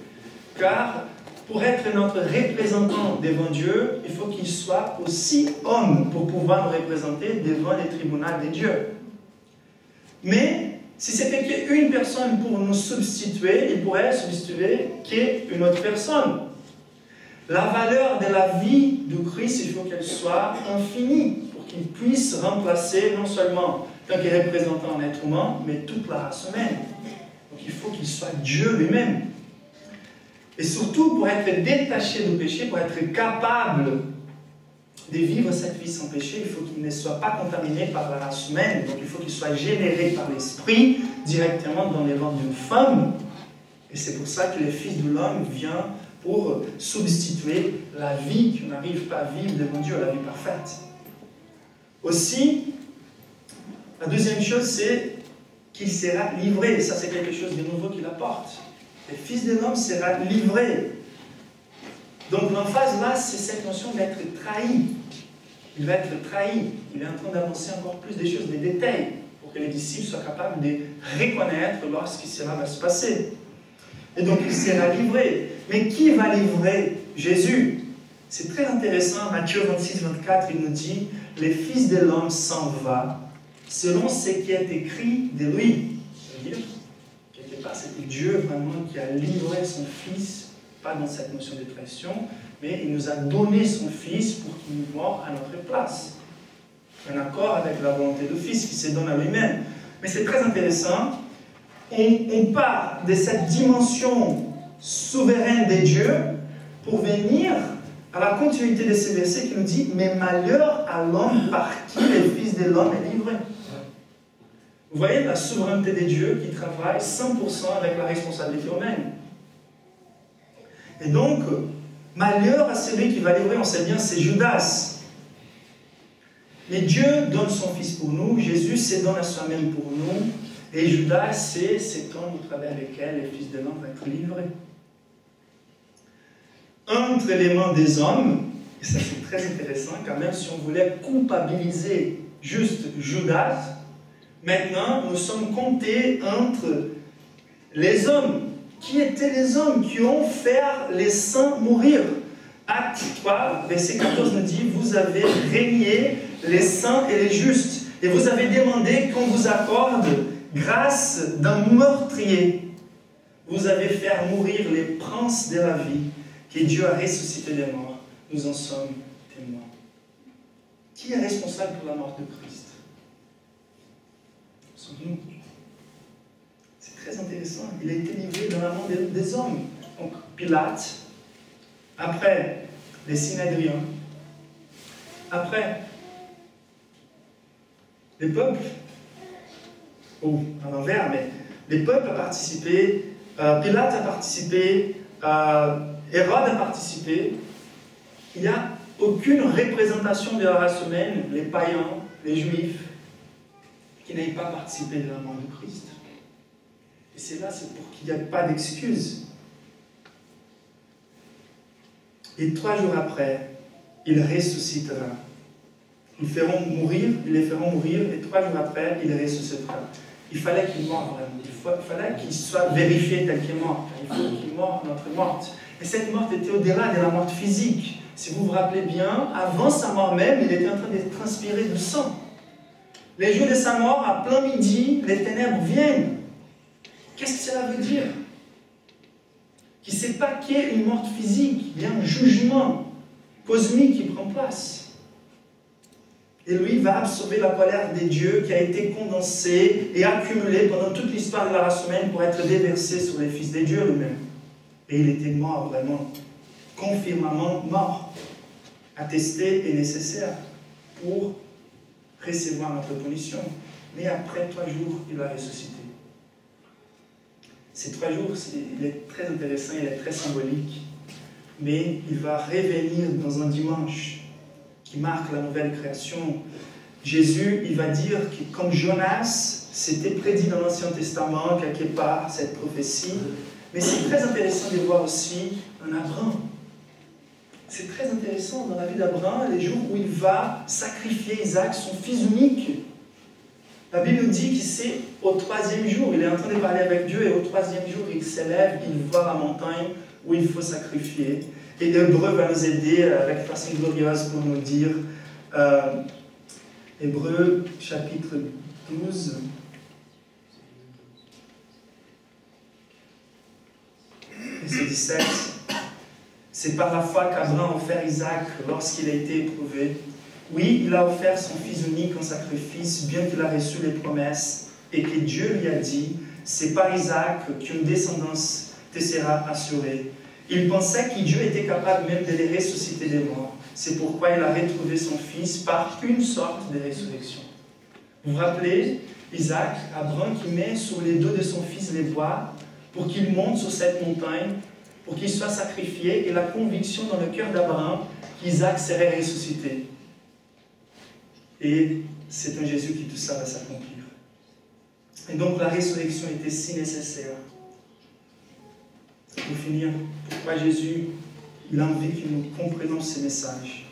Car, pour être notre représentant devant Dieu, il faut qu'il soit aussi homme pour pouvoir nous représenter devant les tribunaux de Dieu. Mais, si c'était qu'une personne pour nous substituer, il pourrait substituer qu'une autre personne. La valeur de la vie de Christ, il faut qu'elle soit infinie pour qu'il puisse remplacer non seulement tant qu'il est représentant un être humain, mais toute la race humaine. Donc il faut qu'il soit Dieu lui-même. Et surtout, pour être détaché du péché, pour être capable de vivre cette vie sans péché, il faut qu'il ne soit pas contaminé par la race humaine. Donc il faut qu'il soit généré par l'Esprit directement dans les ventres d'une femme. Et c'est pour ça que le Fils de l'homme vient pour substituer la vie qu'on n'arrive pas à vivre devant Dieu, la vie parfaite. Aussi, la deuxième chose, c'est qu'il sera livré. Ça, c'est quelque chose de nouveau qu'il apporte. Le Fils de l'homme sera livré. Donc l'emphase là, c'est cette notion d'être trahi. Il va être trahi. Il est en train d'avancer encore plus des choses, des détails, pour que les disciples soient capables de reconnaître lorsque cela va se passer. Et donc il sera livré. Mais qui va livrer Jésus? C'est très intéressant. Matthieu 26, 24, il nous dit: le Fils de l'homme s'en va selon ce qui est écrit de lui. C'est-à-dire, quelque part, c'est Dieu vraiment qui a livré son Fils, pas dans cette notion de trahison, mais il nous a donné son Fils pour qu'il meure à notre place. En accord avec la volonté du Fils qui se donne à lui-même. Mais c'est très intéressant. On part de cette dimension souveraine de Dieu pour venir à la continuité de ce verset qui nous dit: mais malheur à l'homme par qui le Fils de l'homme est livré. Vous voyez la souveraineté de Dieu qui travaille 100% avec la responsabilité humaine. Et donc, malheur à celui qui va livrer, on sait bien, c'est Judas. Mais Dieu donne son Fils pour nous, Jésus se donne à soi-même pour nous, et Judas, c'est cet homme au travers lequel le Fils de l'homme va être livré. Entre les mains des hommes, et ça c'est très intéressant, car même si on voulait culpabiliser juste Judas, maintenant nous sommes comptés entre les hommes. Qui étaient les hommes qui ont fait les saints mourir? Acte 3, verset 14 nous dit: vous avez régné les saints et les justes, et vous avez demandé qu'on vous accorde grâce d'un meurtrier. Vous avez fait mourir les princes de la vie, que Dieu a ressuscité des morts. Nous en sommes témoins. Qui est responsable pour la mort de Christ? Ce sont nous. C'est très intéressant. Il a été livré dans la main des hommes. Donc, Pilate, après les Synédriens, après les peuples, ou à l'envers, mais les peuples ont participé, Pilate a participé, Hérode a participé. Il n'y a aucune représentation de la race humaine, les païens, les juifs, qui n'aient pas participé de la mort de Christ. Et c'est là, c'est pour qu'il n'y ait pas d'excuse. Et 3 jours après, il ressuscitera. Ils les feront mourir, et 3 jours après, il ressuscitera. Il fallait qu'il meure vraiment. Il fallait qu'il soit vérifié tel qu'il est mort. Il faut qu'il meure notre morte. Et cette morte était au-delà de la mort physique. Si vous vous rappelez bien, avant sa mort même, il était en train de transpirer du sang. Les jours de sa mort, à plein midi, les ténèbres viennent. Qu'est-ce que cela veut dire? Qu'il ne sait pas qu'il y ait une mort physique. Il y a un jugement cosmique qui prend place. Et lui va absorber la colère des dieux qui a été condensée et accumulée pendant toute l'histoire de la race humaine pour être déversée sur les fils des dieux eux-mêmes. Et il était mort vraiment, confirmément mort, attesté et nécessaire pour recevoir notre punition. Mais après 3 jours, il va ressusciter. Ces 3 jours, il est très intéressant, il est très symbolique. Mais il va revenir dans un dimanche qui marque la nouvelle création. Jésus, il va dire que comme Jonas, c'était prédit dans l'Ancien Testament, quelque part, cette prophétie. Mais c'est très intéressant de voir aussi un Abraham. C'est très intéressant dans la vie d'Abraham, les jours où il va sacrifier Isaac, son fils unique. La Bible dit qu'il c'est au 3e jour, il est en train de parler avec Dieu, et au 3e jour, il s'élève, il voit la montagne où il faut sacrifier. Et l'Hébreu va nous aider avec façon glorieuse pour nous dire, Hébreu chapitre 12, verset 17, c'est par la foi qu'Abraham a offert Isaac lorsqu'il a été éprouvé. Oui, il a offert son fils unique en sacrifice, bien qu'il a reçu les promesses, et que Dieu lui a dit, c'est par Isaac qu'une descendance te sera assurée. Il pensait que Dieu était capable même de les ressusciter des morts. C'est pourquoi il a retrouvé son fils par une sorte de résurrection. Vous vous rappelez, Isaac, Abraham qui met sur les dos de son fils les bois pour qu'il monte sur cette montagne, pour qu'il soit sacrifié, et la conviction dans le cœur d'Abraham qu'Isaac serait ressuscité. Et c'est un Jésus qui tout ça va s'accomplir. Et donc la résurrection était si nécessaire. Pour finir, pourquoi Jésus, il a envie que nous comprenions ces messages.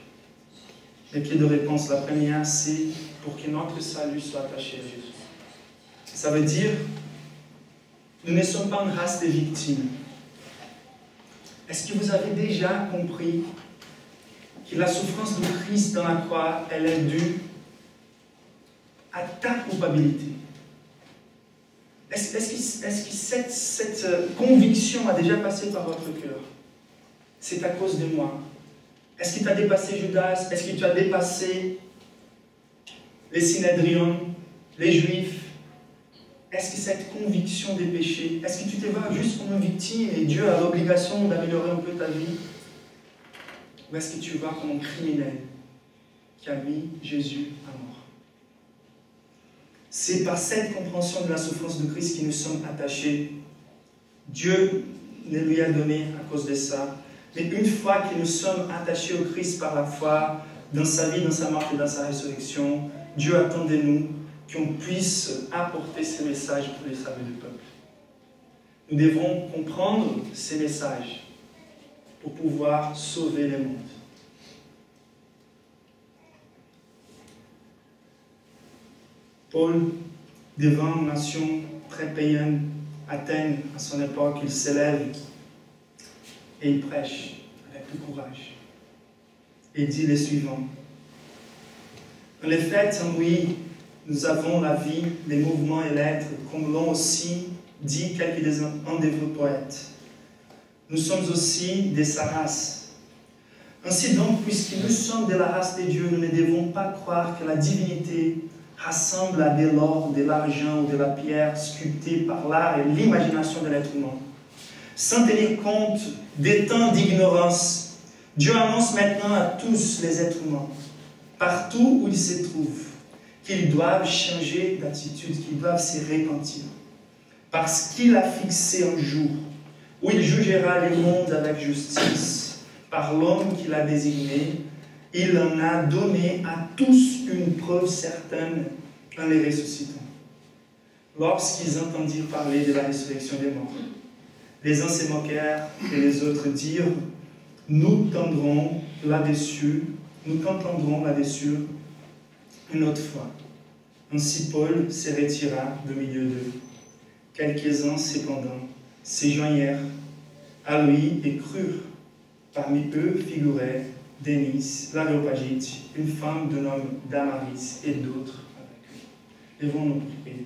Les pieds de réponse, la première, c'est pour que notre salut soit attaché à Jésus. Ça veut dire, nous ne sommes pas une race de victimes. Est-ce que vous avez déjà compris que la souffrance de Christ dans la croix, elle est due à ta culpabilité? Est-ce que cette conviction a déjà passé par votre cœur? C'est à cause de moi. Est-ce que tu as dépassé Judas? Est-ce que tu as dépassé les Synédriens, les Juifs? Est-ce que cette conviction des péchés, est-ce que tu te vois juste comme une victime et Dieu a l'obligation d'améliorer un peu ta vie? Ou est-ce que tu vois comme un criminel qui a mis Jésus à mort? C'est par cette compréhension de la souffrance de Christ que nous sommes attachés. Dieu ne lui a donné à cause de ça. Mais une fois que nous sommes attachés au Christ par la foi, dans sa vie, dans sa mort et dans sa résurrection, Dieu attend de nous qu'on puisse apporter ces messages pour les salut du peuple. Nous devons comprendre ces messages pour pouvoir sauver le monde. Paul, devant une nation très païenne, Athènes, à son époque, il s'élève et il prêche avec tout courage. Et il dit les suivants. En effet, en lui, nous avons la vie, les mouvements et l'être, comme l'ont aussi dit quelques-uns de vos poètes. Nous sommes aussi de sa race. Ainsi donc, puisque nous sommes de la race de Dieu, nous ne devons pas croire que la divinité rassemble à de l'or, de l'argent ou de la pierre sculptée par l'art et l'imagination de l'être humain. Sans tenir compte des temps d'ignorance, Dieu annonce maintenant à tous les êtres humains, partout où ils se trouvent, qu'ils doivent changer d'attitude, qu'ils doivent se repentir. Parce qu'il a fixé un jour où il jugera le monde avec justice par l'homme qu'il a désigné. Il en a donné à tous une preuve certaine en les ressuscitant. Lorsqu'ils entendirent parler de la résurrection des morts, les uns se moquèrent et les autres dirent: nous qu'entendrons là-dessus une autre fois. Ainsi Paul se retira du milieu d'eux. Quelques-uns cependant se joignirent à lui et crurent. Parmi eux figuraient Denise, l'Aréopagite, une femme de nom d'Amaris et d'autres avec lui. Levons-nous pour prier.